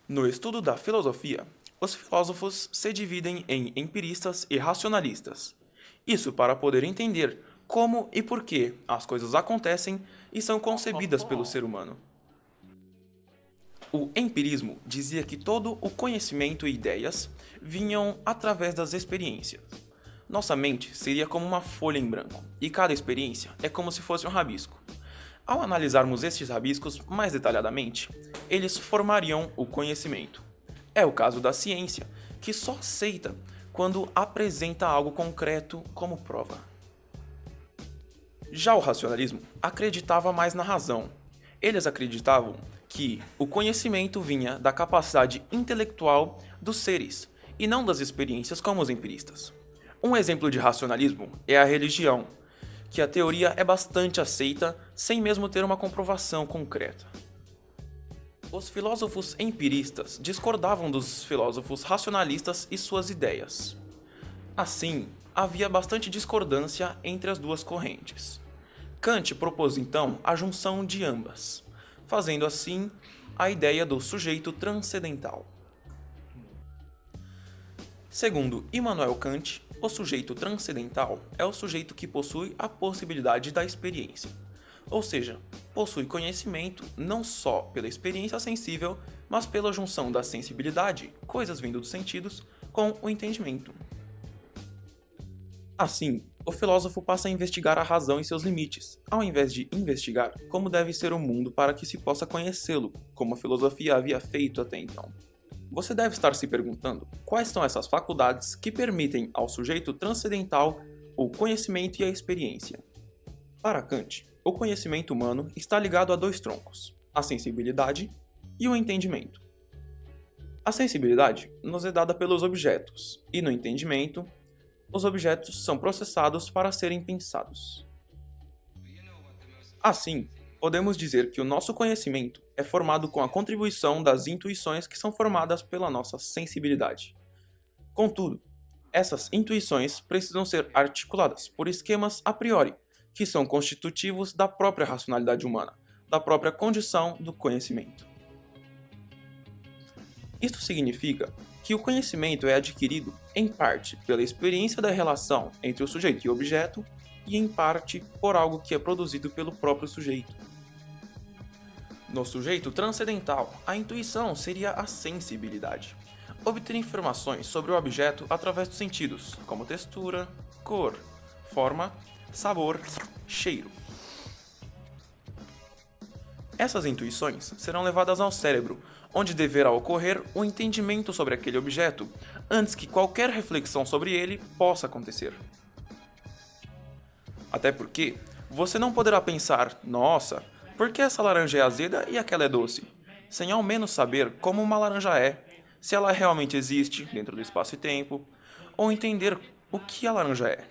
No estudo da filosofia, os filósofos se dividem em empiristas e racionalistas. Isso para poder entender como e por que as coisas acontecem e são concebidas pelo ser humano. O empirismo dizia que todo o conhecimento e ideias vinham através das experiências. Nossa mente seria como uma folha em branco, e cada experiência é como se fosse um rabisco. Ao analisarmos estes rabiscos mais detalhadamente, eles formariam o conhecimento. É o caso da ciência, que só aceita quando apresenta algo concreto como prova. Já o racionalismo acreditava mais na razão. Eles acreditavam que o conhecimento vinha da capacidade intelectual dos seres e não das experiências como os empiristas. Um exemplo de racionalismo é a religião, que a teoria é bastante aceita sem mesmo ter uma comprovação concreta. Os filósofos empiristas discordavam dos filósofos racionalistas e suas ideias. Assim, havia bastante discordância entre as duas correntes. Kant propôs então a junção de ambas, fazendo assim a ideia do sujeito transcendental. Segundo Immanuel Kant, o sujeito transcendental é o sujeito que possui a possibilidade da experiência, ou seja, possui conhecimento não só pela experiência sensível, mas pela junção da sensibilidade, coisas vindo dos sentidos, com o entendimento. Assim, o filósofo passa a investigar a razão e seus limites, ao invés de investigar como deve ser o mundo para que se possa conhecê-lo, como a filosofia havia feito até então. Você deve estar se perguntando quais são essas faculdades que permitem ao sujeito transcendental o conhecimento e a experiência. Para Kant, o conhecimento humano está ligado a dois troncos, a sensibilidade e o entendimento. A sensibilidade nos é dada pelos objetos, e no entendimento, os objetos são processados para serem pensados. Assim, podemos dizer que o nosso conhecimento é formado com a contribuição das intuições que são formadas pela nossa sensibilidade. Contudo, essas intuições precisam ser articuladas por esquemas a priori, que são constitutivos da própria racionalidade humana, da própria condição do conhecimento. Isto significa que o conhecimento é adquirido, em parte, pela experiência da relação entre o sujeito e o objeto, e em parte por algo que é produzido pelo próprio sujeito. No sujeito transcendental, a intuição seria a sensibilidade. Obter informações sobre o objeto através dos sentidos, como textura, cor, forma, sabor, cheiro. Essas intuições serão levadas ao cérebro, onde deverá ocorrer o entendimento sobre aquele objeto antes que qualquer reflexão sobre ele possa acontecer. Até porque você não poderá pensar, nossa, por que essa laranja é azeda e aquela é doce? Sem ao menos saber como uma laranja é, se ela realmente existe dentro do espaço e tempo, ou entender o que a laranja é.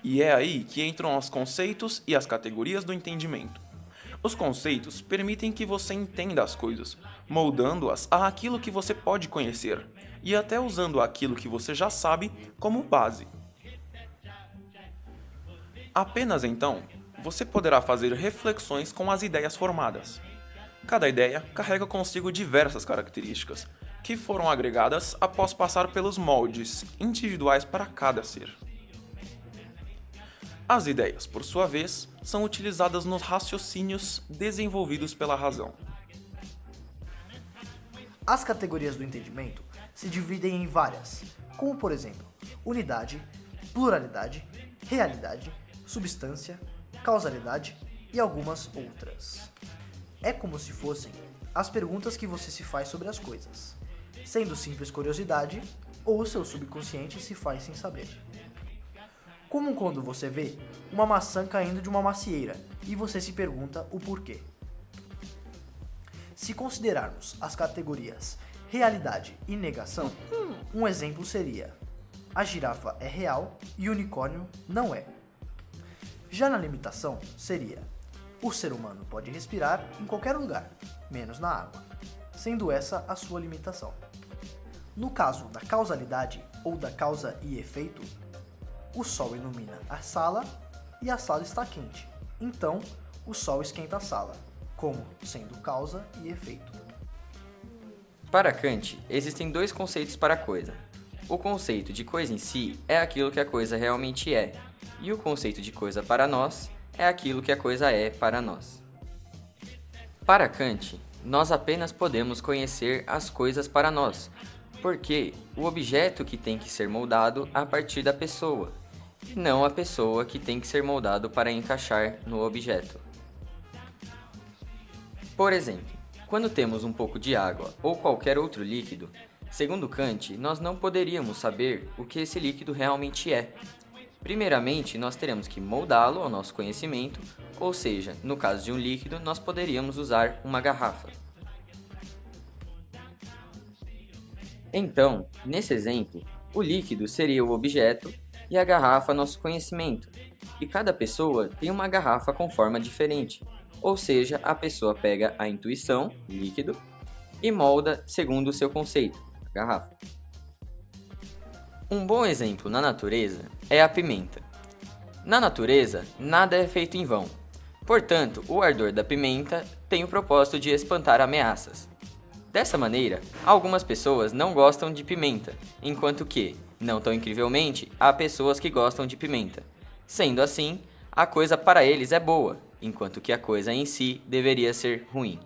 E é aí que entram os conceitos e as categorias do entendimento. Os conceitos permitem que você entenda as coisas, moldando-as àquilo que você pode conhecer, e até usando aquilo que você já sabe como base. Apenas então, você poderá fazer reflexões com as ideias formadas. Cada ideia carrega consigo diversas características, que foram agregadas após passar pelos moldes individuais para cada ser. As ideias, por sua vez, são utilizadas nos raciocínios desenvolvidos pela razão. As categorias do entendimento se dividem em várias, como por exemplo, unidade, pluralidade, realidade, substância, causalidade e algumas outras. É como se fossem as perguntas que você se faz sobre as coisas, sendo simples curiosidade ou seu subconsciente se faz sem saber. Como quando você vê uma maçã caindo de uma macieira e você se pergunta o porquê. Se considerarmos as categorias realidade e negação, um exemplo seria: a girafa é real e o unicórnio não é. Já na limitação seria: o ser humano pode respirar em qualquer lugar, menos na água, sendo essa a sua limitação. No caso da causalidade ou da causa e efeito, o sol ilumina a sala e a sala está quente, então o sol esquenta a sala, como sendo causa e efeito. Para Kant, existem dois conceitos para a coisa. O conceito de coisa em si é aquilo que a coisa realmente é, e o conceito de coisa para nós é aquilo que a coisa é para nós. Para Kant, nós apenas podemos conhecer as coisas para nós, porque o objeto que tem que ser moldado a partir da pessoa, e não a pessoa que tem que ser moldado para encaixar no objeto. Por exemplo, quando temos um pouco de água ou qualquer outro líquido, segundo Kant, nós não poderíamos saber o que esse líquido realmente é. Primeiramente, nós teremos que moldá-lo ao nosso conhecimento, ou seja, no caso de um líquido, nós poderíamos usar uma garrafa. Então, nesse exemplo, o líquido seria o objeto e a garrafa nosso conhecimento, e cada pessoa tem uma garrafa com forma diferente, ou seja, a pessoa pega a intuição, líquido, e molda segundo o seu conceito, a garrafa. Um bom exemplo na natureza é a pimenta. Na natureza, nada é feito em vão. Portanto, o ardor da pimenta tem o propósito de espantar ameaças. Dessa maneira, algumas pessoas não gostam de pimenta, enquanto que, não tão incrivelmente, há pessoas que gostam de pimenta. Sendo assim, a coisa para eles é boa, enquanto que a coisa em si deveria ser ruim.